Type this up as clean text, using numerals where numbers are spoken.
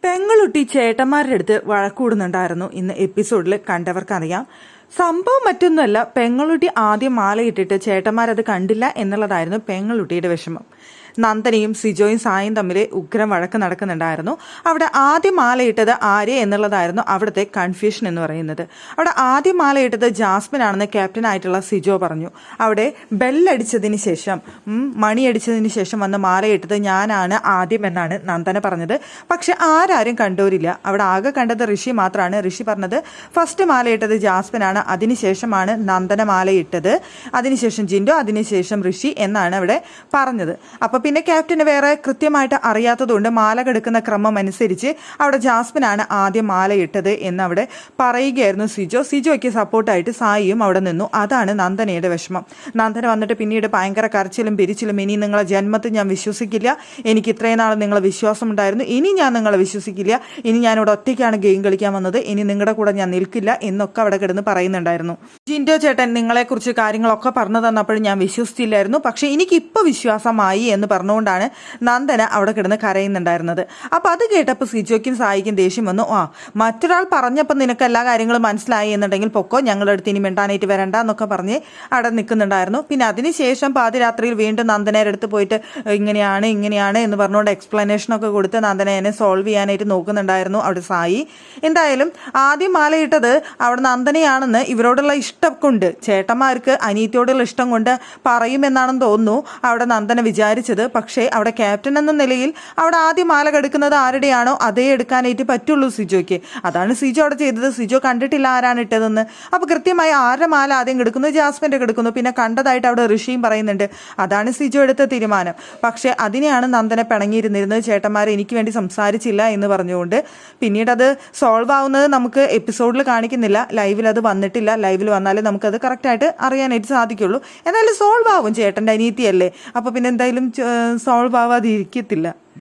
പെങ്ങളുട്ടി ചേട്ടന്മാരുടെ അടുത്ത് വഴക്കൂടുന്നുണ്ടായിരുന്നു. ഇന്ന് എപ്പിസോഡിൽ കണ്ടവർക്കറിയാം. സംഭവം മറ്റൊന്നുമല്ല, പെങ്ങളുട്ടി ആദ്യം മാലയിട്ടിട്ട് ചേട്ടന്മാരത് കണ്ടില്ല എന്നുള്ളതായിരുന്നു പെങ്ങളുട്ടിയുടെ വിഷമം. നന്ദനയും സിജോയും സായും തമ്മിൽ ഉഗ്രം വഴക്ക് നടക്കുന്നുണ്ടായിരുന്നു. അവിടെ ആദ്യം മാലയിട്ടത് ആര്യ എന്നുള്ളതായിരുന്നു അവിടുത്തെ കൺഫ്യൂഷൻ എന്ന് പറയുന്നത്. അവിടെ ആദ്യം മാലയിട്ടത് ജാസ്മിൻ ആണെന്ന് ക്യാപ്റ്റനായിട്ടുള്ള സിജോ പറഞ്ഞു. അവിടെ ബെല്ലടിച്ചതിന് ശേഷം മണിയടിച്ചതിന് ശേഷം വന്ന് മാലയിട്ടത് ഞാനാണ് ആദ്യം എന്നാണ് നന്ദന പറഞ്ഞത്. പക്ഷെ ആരും കണ്ടോരില്ല. അവിടെ ആകെ കണ്ടത് ഋഷി മാത്രമാണ്. ഋഷി പറഞ്ഞത് ഫസ്റ്റ് മാലയിട്ടത് ജാസ്മിൻ ആണ്, അതിനുശേഷമാണ് നന്ദന മാലയിട്ടത്, അതിനുശേഷം ജിൻഡോ, അതിനുശേഷം ഋഷി എന്നാണ് അവിടെ പറഞ്ഞത്. അപ്പോൾ പിന്നെ ക്യാപ്റ്റന് വേറെ കൃത്യമായിട്ട് അറിയാത്തതുകൊണ്ട് മാല കെടുക്കുന്ന ക്രമം അനുസരിച്ച് അവിടെ ജാസ്മിനാണ് ആദ്യം മാലയിട്ടത് എന്ന് അവിടെ പറയുകയായിരുന്നു സിജോ. സിജോയ്ക്ക് സപ്പോർട്ടായിട്ട് സായിയും അവിടെ നിന്നു. അതാണ് നന്ദനയുടെ വിഷമം. നന്ദന വന്നിട്ട് പിന്നീട് ഭയങ്കര കരച്ചിലും പിരിച്ചിലും, ഇനി നിങ്ങളെ ജന്മത്തിൽ ഞാൻ വിശ്വസിക്കില്ല, എനിക്ക് ഇത്രയും നാൾ നിങ്ങളെ വിശ്വാസം ഉണ്ടായിരുന്നു, ഇനി ഞാൻ നിങ്ങളെ വിശ്വസിക്കില്ല, ഇനി ഞാനിവിടെ ഒറ്റയ്ക്കാണ് ഗെയിം കളിക്കാൻ വന്നത്, ഇനി നിങ്ങളുടെ കൂടെ ഞാൻ നിൽക്കില്ല എന്നൊക്കെ അവിടെ കിടന്ന് പറയുന്നുണ്ടായിരുന്നു. ജിൻഡോ ചേട്ടൻ നിങ്ങളെക്കുറിച്ച് കാര്യങ്ങളൊക്കെ പറഞ്ഞു തന്നപ്പോഴും ഞാൻ വിശ്വസിച്ചില്ലായിരുന്നു, പക്ഷേ എനിക്കിപ്പോൾ വിശ്വാസമായി എന്ന് പറഞ്ഞുകൊണ്ടാണ് നന്ദന അവിടെ കിടന്ന് കരയുന്നുണ്ടായിരുന്നത്. അപ്പോൾ അത് കേട്ടപ്പോൾ സിജോയ്ക്കും സായിക്കും ദേഷ്യം വന്നു. മറ്റൊരാൾ പറഞ്ഞപ്പോൾ നിനക്ക് എല്ലാ കാര്യങ്ങളും മനസ്സിലായി എന്നുണ്ടെങ്കിൽ പൊക്കോ, ഞങ്ങളുടെ അടുത്ത് ഇനി മിണ്ടാനായിട്ട് വരണ്ട എന്നൊക്കെ പറഞ്ഞ് അവിടെ നിൽക്കുന്നുണ്ടായിരുന്നു. പിന്നെ അതിനുശേഷം പാതിരാത്രിയിൽ വീണ്ടും നന്ദനയുടെ അടുത്ത് പോയിട്ട് ഇങ്ങനെയാണ് എന്ന് പറഞ്ഞുകൊണ്ട് എക്സ്പ്ലനേഷനൊക്കെ കൊടുത്ത് നന്ദനയെ സോൾവ് ചെയ്യാനായിട്ട് നോക്കുന്നുണ്ടായിരുന്നു അവിടെ സായി. എന്തായാലും ആദ്യം മാലയിട്ടത് അവിടെ നന്ദനയാണെന്ന് ഇവരോടുള്ള ഇഷ്ടം കൊണ്ട്, ചേട്ടന്മാർക്ക് അനീതിയോടുള്ള ഇഷ്ടം കൊണ്ട് പറയുമെന്നാണെന്ന് തോന്നുന്നു അവിടെ നന്ദന വിചാരിച്ചത്. പക്ഷേ അവിടെ ക്യാപ്റ്റൻ എന്ന നിലയിൽ അവിടെ ആദ്യം മാല കെടുക്കുന്നത് ആരുടെയാണോ അതേ എടുക്കാനായിട്ട് പറ്റുള്ളൂ സിജോയ്ക്ക്. അതാണ് സിജോ അവിടെ ചെയ്തത്. സിജോ കണ്ടിട്ടില്ല ആരാണ് ഇട്ടതെന്ന്. അപ്പോൾ കൃത്യമായി ആരുടെ മാല ആദ്യം കെടുക്കുന്നു, ജാസ്മിൻ്റെ കെടുക്കുന്നു. പിന്നെ കണ്ടതായിട്ട് അവിടെ ഋഷിയും പറയുന്നുണ്ട്. അതാണ് സിജോ എടുത്ത തീരുമാനം. പക്ഷേ അതിനെയാണ് നന്ദന പിണങ്ങിയിരുന്നിരുന്നത്, ചേട്ടന്മാർ എനിക്ക് വേണ്ടി സംസാരിച്ചില്ല എന്ന് പറഞ്ഞുകൊണ്ട്. പിന്നീട് അത് സോൾവ് ആവുന്നത് നമുക്ക് എപ്പിസോഡിൽ കാണിക്കുന്നില്ല, ലൈവിൽ അത് വന്നിട്ടില്ല. ലൈവിൽ വന്നാലേ നമുക്കത് കറക്റ്റായിട്ട് അറിയാനായിട്ട് സാധിക്കുള്ളൂ. എന്നാലും സോൾവ് ആവും, ചേട്ടൻ്റെ അനീതിയല്ലേ, അപ്പോൾ പിന്നെ എന്തായാലും സോൾവ് ആവാതിരിക്കത്തില്ല.